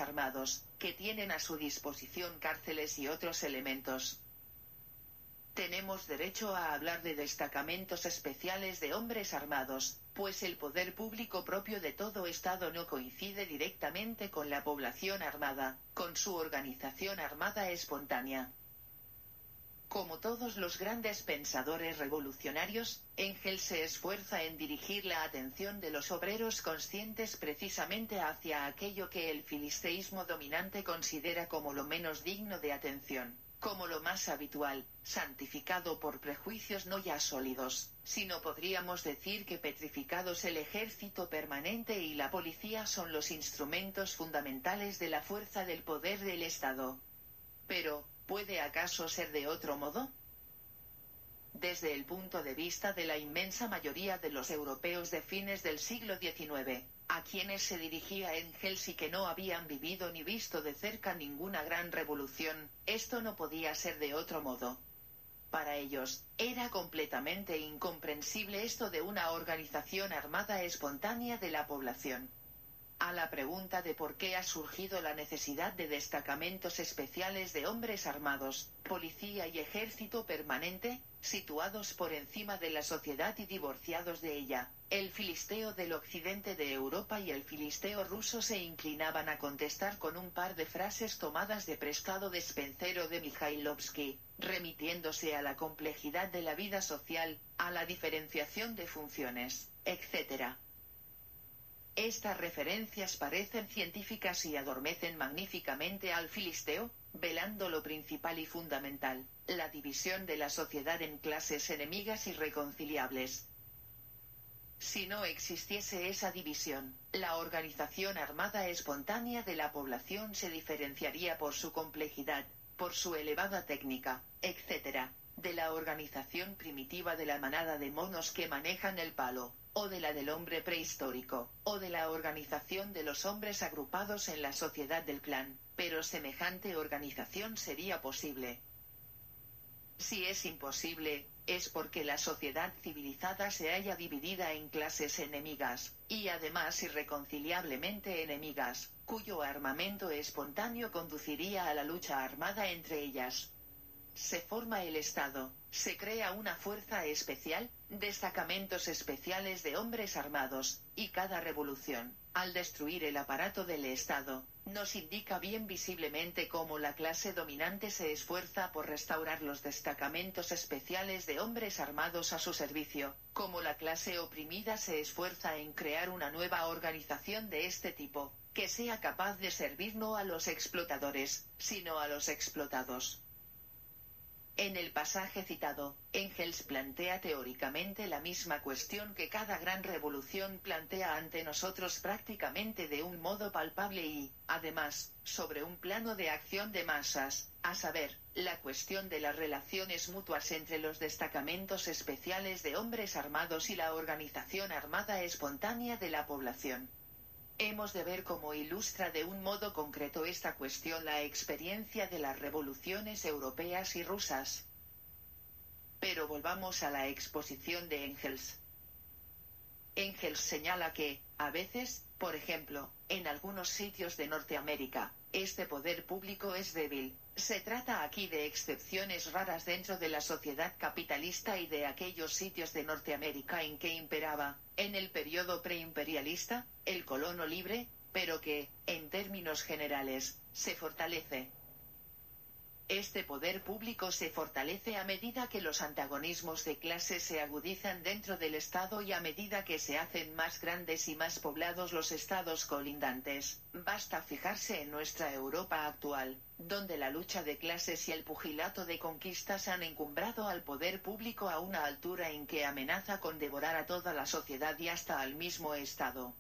armados, que tienen a su disposición cárceles y otros elementos. Tenemos derecho a hablar de destacamentos especiales de hombres armados, pues el poder público propio de todo Estado no coincide directamente con la población armada, con su organización armada espontánea. Como todos los grandes pensadores revolucionarios, Engels se esfuerza en dirigir la atención de los obreros conscientes precisamente hacia aquello que el filisteísmo dominante considera como lo menos digno de atención, como lo más habitual, santificado por prejuicios no ya sólidos, sino podríamos decir que petrificados. El ejército permanente y la policía son los instrumentos fundamentales de la fuerza del poder del Estado. Pero, ¿puede acaso ser de otro modo? Desde el punto de vista de la inmensa mayoría de los europeos de fines del siglo XIX, a quienes se dirigía Engels y que no habían vivido ni visto de cerca ninguna gran revolución, esto no podía ser de otro modo. Para ellos, era completamente incomprensible esto de una organización armada espontánea de la población. A la pregunta de por qué ha surgido la necesidad de destacamentos especiales de hombres armados, policía y ejército permanente, situados por encima de la sociedad y divorciados de ella, el filisteo del occidente de Europa y el filisteo ruso se inclinaban a contestar con un par de frases tomadas de prestado de Spencer o de Mikhailovsky, remitiéndose a la complejidad de la vida social, a la diferenciación de funciones, etc. Estas referencias parecen científicas y adormecen magníficamente al filisteo, velando lo principal y fundamental, la división de la sociedad en clases enemigas irreconciliables. Si no existiese esa división, la organización armada espontánea de la población se diferenciaría por su complejidad, por su elevada técnica, etc., de la organización primitiva de la manada de monos que manejan el palo, o de la del hombre prehistórico, o de la organización de los hombres agrupados en la sociedad del clan, pero semejante organización sería posible. Si es imposible, es porque la sociedad civilizada se halla dividida en clases enemigas, y además irreconciliablemente enemigas, cuyo armamento espontáneo conduciría a la lucha armada entre ellas. Se forma el Estado, se crea una fuerza especial, destacamentos especiales de hombres armados, y cada revolución, al destruir el aparato del Estado, nos indica bien visiblemente cómo la clase dominante se esfuerza por restaurar los destacamentos especiales de hombres armados a su servicio, cómo la clase oprimida se esfuerza en crear una nueva organización de este tipo, que sea capaz de servir no a los explotadores, sino a los explotados. En el pasaje citado, Engels plantea teóricamente la misma cuestión que cada gran revolución plantea ante nosotros prácticamente de un modo palpable y, además, sobre un plano de acción de masas, a saber, la cuestión de las relaciones mutuas entre los destacamentos especiales de hombres armados y la organización armada espontánea de la población. Hemos de ver cómo ilustra de un modo concreto esta cuestión la experiencia de las revoluciones europeas y rusas. Pero volvamos a la exposición de Engels. Engels señala que, a veces, por ejemplo, en algunos sitios de Norteamérica, este poder público es débil. Se trata aquí de excepciones raras dentro de la sociedad capitalista y de aquellos sitios de Norteamérica en que imperaba, en el periodo preimperialista, el colono libre, pero que, en términos generales, se fortalece. Este poder público se fortalece a medida que los antagonismos de clase se agudizan dentro del Estado y a medida que se hacen más grandes y más poblados los estados colindantes. Basta fijarse en nuestra Europa actual, donde la lucha de clases y el pugilato de conquistas han encumbrado al poder público a una altura en que amenaza con devorar a toda la sociedad y hasta al mismo Estado.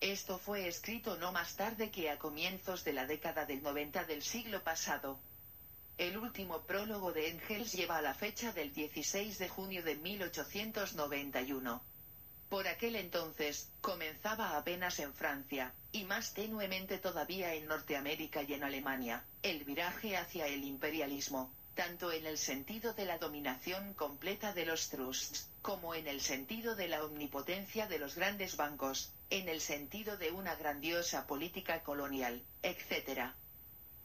Esto fue escrito no más tarde que a comienzos de la década del 90 del siglo pasado. El último prólogo de Engels lleva a la fecha del 16 de junio de 1891. Por aquel entonces, comenzaba apenas en Francia, y más tenuemente todavía en Norteamérica y en Alemania, el viraje hacia el imperialismo. tanto en el sentido de la dominación completa de los trusts, como en el sentido de la omnipotencia de los grandes bancos, en el sentido de una grandiosa política colonial, etc.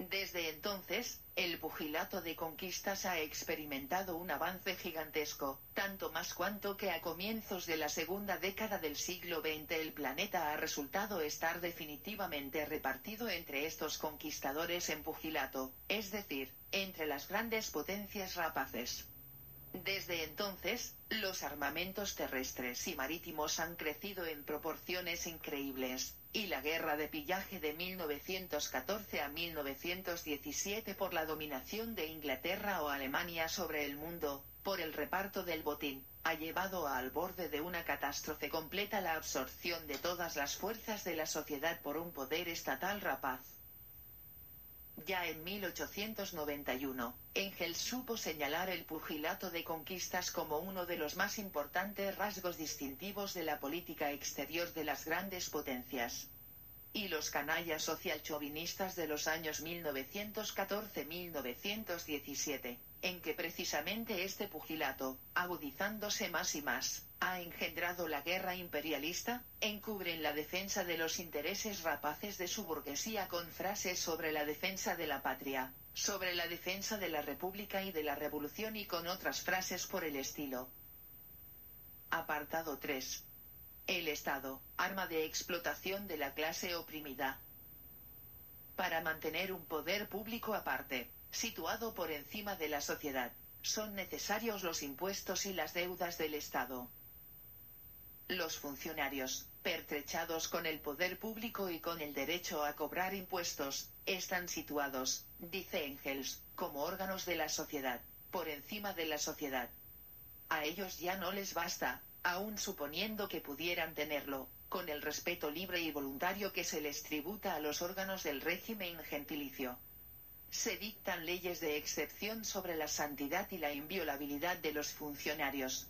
Desde entonces, el pugilato de conquistas ha experimentado un avance gigantesco, tanto más cuanto que a comienzos de la segunda década del siglo XX el planeta ha resultado estar definitivamente repartido entre estos conquistadores en pugilato, es decir, entre las grandes potencias rapaces. Desde entonces, los armamentos terrestres y marítimos han crecido en proporciones increíbles, y la guerra de pillaje de 1914 a 1917 por la dominación de Inglaterra o Alemania sobre el mundo, por el reparto del botín, ha llevado al borde de una catástrofe completa la absorción de todas las fuerzas de la sociedad por un poder estatal rapaz. Ya en 1891, Engels supo señalar el pugilato de conquistas como uno de los más importantes rasgos distintivos de la política exterior de las grandes potencias. Y los canallas socialchauvinistas de los años 1914-1917, en que precisamente este pugilato, agudizándose más y más, ha engendrado la guerra imperialista, encubren la defensa de los intereses rapaces de su burguesía con frases sobre la defensa de la patria, sobre la defensa de la república y de la revolución y con otras frases por el estilo. Apartado 3. El Estado, arma de explotación de la clase oprimida. Para mantener un poder público aparte, situado por encima de la sociedad, son necesarios los impuestos y las deudas del Estado. Los funcionarios, pertrechados con el poder público y con el derecho a cobrar impuestos, están situados, dice Engels, como órganos de la sociedad, por encima de la sociedad. A ellos ya no les basta, aun suponiendo que pudieran tenerlo, con el respeto libre y voluntario que se les tributa a los órganos del régimen gentilicio. Se dictan leyes de excepción sobre la santidad y la inviolabilidad de los funcionarios.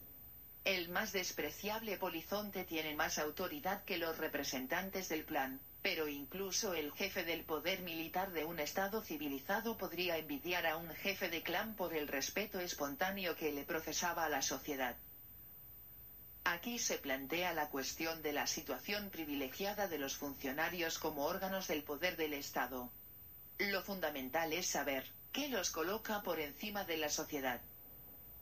El más despreciable polizonte tiene más autoridad que los representantes del plan, pero incluso el jefe del poder militar de un estado civilizado podría envidiar a un jefe de clan por el respeto espontáneo que le profesaba a la sociedad. Aquí se plantea la cuestión de la situación privilegiada de los funcionarios como órganos del poder del Estado. Lo fundamental es saber, ¿qué los coloca por encima de la sociedad?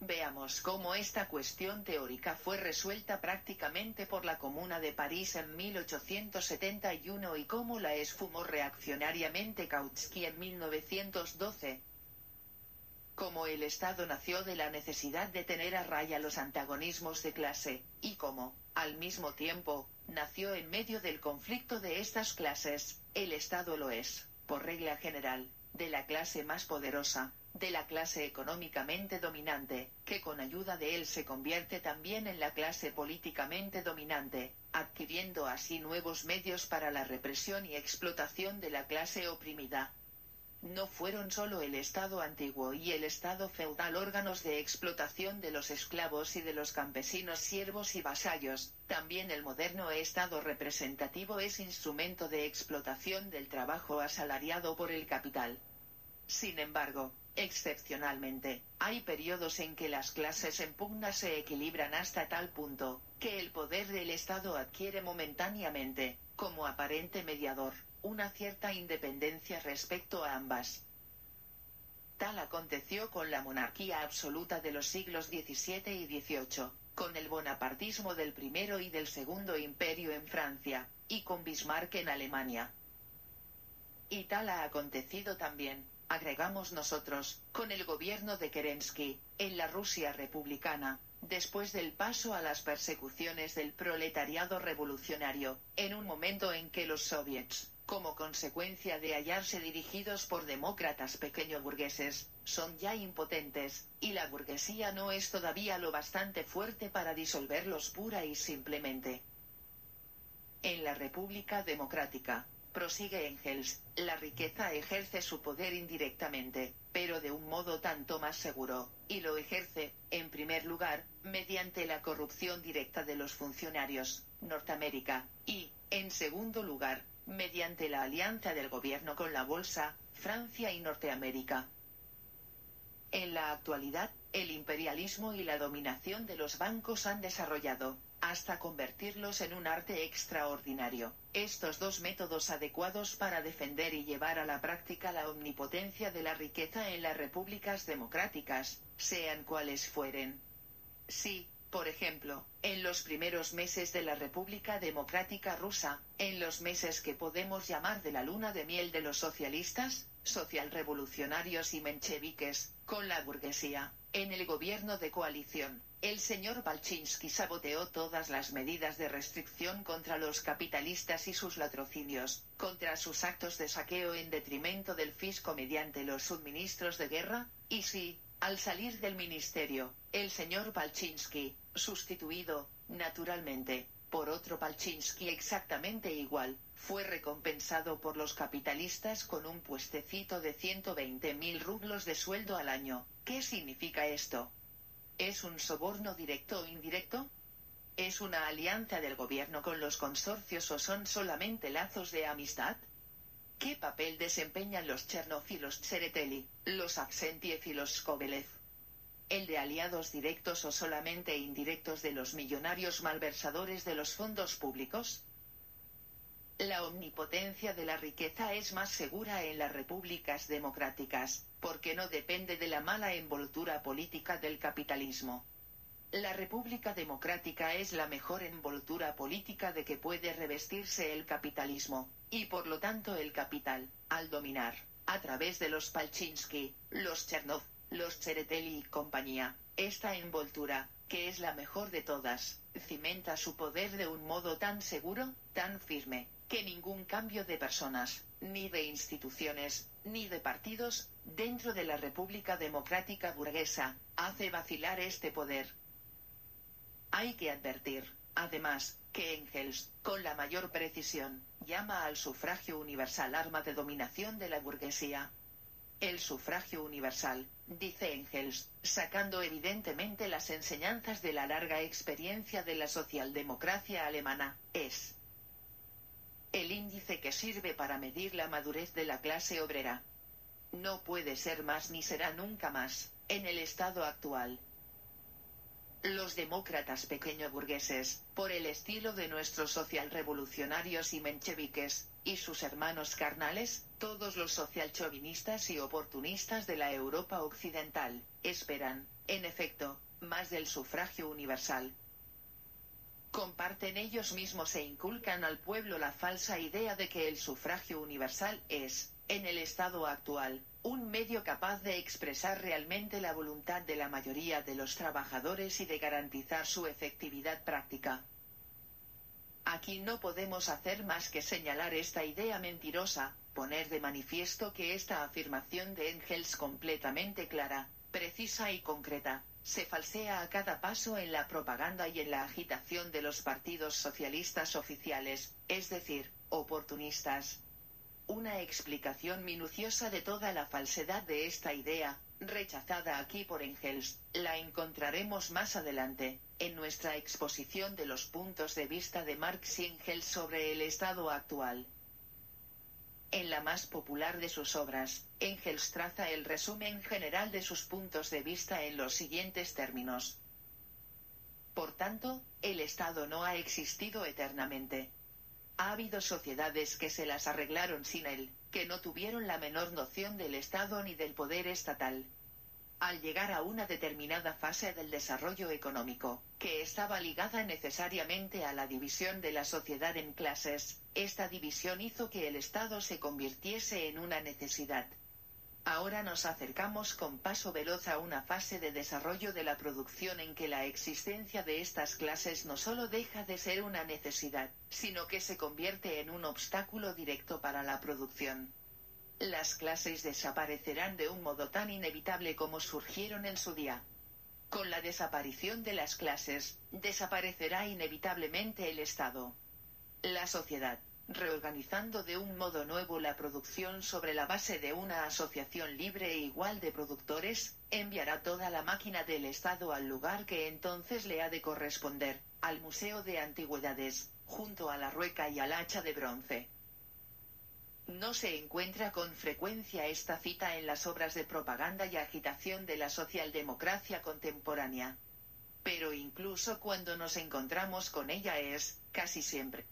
Veamos cómo esta cuestión teórica fue resuelta prácticamente por la Comuna de París en 1871 y cómo la esfumó reaccionariamente Kautsky en 1912. Cómo el Estado nació de la necesidad de tener a raya los antagonismos de clase, y cómo, al mismo tiempo, nació en medio del conflicto de estas clases, el Estado lo es, por regla general, de la clase más poderosa, de la clase económicamente dominante, que con ayuda de él se convierte también en la clase políticamente dominante, adquiriendo así nuevos medios para la represión y explotación de la clase oprimida. No fueron solo el Estado antiguo y el Estado feudal órganos de explotación de los esclavos y de los campesinos siervos y vasallos, también el moderno Estado representativo es instrumento de explotación del trabajo asalariado por el capital. Sin embargo, excepcionalmente, hay periodos en que las clases en pugna se equilibran hasta tal punto, que el poder del Estado adquiere momentáneamente, como aparente mediador, una cierta independencia respecto a ambas. Tal aconteció con la monarquía absoluta de los siglos XVII y XVIII, con el bonapartismo del primero y del segundo imperio en Francia, y con Bismarck en Alemania. Y tal ha acontecido también, agregamos nosotros, con el gobierno de Kerensky, en la Rusia republicana, después del paso a las persecuciones del proletariado revolucionario, en un momento en que los soviets, como consecuencia de hallarse dirigidos por demócratas pequeño-burgueses, son ya impotentes, y la burguesía no es todavía lo bastante fuerte para disolverlos pura y simplemente. En la República Democrática, prosigue Engels, la riqueza ejerce su poder indirectamente, pero de un modo tanto más seguro, y lo ejerce, en primer lugar, mediante la corrupción directa de los funcionarios, Norteamérica, y, en segundo lugar, mediante la alianza del gobierno con la bolsa, Francia y Norteamérica. En la actualidad, el imperialismo y la dominación de los bancos han desarrollado, hasta convertirlos en un arte extraordinario, estos dos métodos adecuados para defender y llevar a la práctica la omnipotencia de la riqueza en las repúblicas democráticas, sean cuales fueren. Sí, por ejemplo, en los primeros meses de la República Democrática Rusa, en los meses que podemos llamar de la luna de miel de los socialistas, socialrevolucionarios y mencheviques, con la burguesía, en el gobierno de coalición, el señor Balchinsky saboteó todas las medidas de restricción contra los capitalistas y sus latrocinios, contra sus actos de saqueo en detrimento del fisco mediante los suministros de guerra, y sí, al salir del ministerio, el señor Balchinsky, sustituido, naturalmente, por otro Balchinsky exactamente igual, fue recompensado por los capitalistas con un puestecito de 120.000 rublos de sueldo al año. ¿Qué significa esto? ¿Es un soborno directo o indirecto? ¿Es una alianza del gobierno con los consorcios o son solamente lazos de amistad? ¿Qué papel desempeñan los Chernov y los Tsereteli, los Aksentiev y los Skobelev? ¿El de aliados directos o solamente indirectos de los millonarios malversadores de los fondos públicos? La omnipotencia de la riqueza es más segura en las repúblicas democráticas, porque no depende de la mala envoltura política del capitalismo. La República Democrática es la mejor envoltura política de que puede revestirse el capitalismo, y por lo tanto el capital, al dominar, a través de los Balchinsky, los Chernov, los Tsereteli y compañía, esta envoltura, que es la mejor de todas, cimenta su poder de un modo tan seguro, tan firme, que ningún cambio de personas, ni de instituciones, ni de partidos, dentro de la República Democrática burguesa, hace vacilar este poder. Hay que advertir, además, que Engels, con la mayor precisión, llama al sufragio universal arma de dominación de la burguesía. El sufragio universal, dice Engels, sacando evidentemente las enseñanzas de la larga experiencia de la socialdemocracia alemana, es el índice que sirve para medir la madurez de la clase obrera. No puede ser más ni será nunca más, en el estado actual. Los demócratas pequeño-burgueses, por el estilo de nuestros socialrevolucionarios y mencheviques, y sus hermanos carnales, todos los socialchauvinistas y oportunistas de la Europa occidental, esperan, en efecto, más del sufragio universal. Comparten ellos mismos e inculcan al pueblo la falsa idea de que el sufragio universal es, en el estado actual, un medio capaz de expresar realmente la voluntad de la mayoría de los trabajadores y de garantizar su efectividad práctica. Aquí no podemos hacer más que señalar esta idea mentirosa, poner de manifiesto que esta afirmación de Engels completamente clara, precisa y concreta, se falsea a cada paso en la propaganda y en la agitación de los partidos socialistas oficiales, es decir, oportunistas. Una explicación minuciosa de toda la falsedad de esta idea, rechazada aquí por Engels, la encontraremos más adelante, en nuestra exposición de los puntos de vista de Marx y Engels sobre el estado actual. En la más popular de sus obras, Engels traza el resumen general de sus puntos de vista en los siguientes términos. Por tanto, el Estado no ha existido eternamente. Ha habido sociedades que se las arreglaron sin él, que no tuvieron la menor noción del Estado ni del poder estatal. Al llegar a una determinada fase del desarrollo económico, que estaba ligada necesariamente a la división de la sociedad en clases, esta división hizo que el Estado se convirtiese en una necesidad. Ahora nos acercamos con paso veloz a una fase de desarrollo de la producción en que la existencia de estas clases no solo deja de ser una necesidad, sino que se convierte en un obstáculo directo para la producción. Las clases desaparecerán de un modo tan inevitable como surgieron en su día. Con la desaparición de las clases, desaparecerá inevitablemente el Estado. La sociedad, reorganizando de un modo nuevo la producción sobre la base de una asociación libre e igual de productores, enviará toda la máquina del Estado al lugar que entonces le ha de corresponder, al Museo de Antigüedades, junto a la rueca y al hacha de bronce. No se encuentra con frecuencia esta cita en las obras de propaganda y agitación de la socialdemocracia contemporánea. Pero incluso cuando nos encontramos con ella es, casi siempre,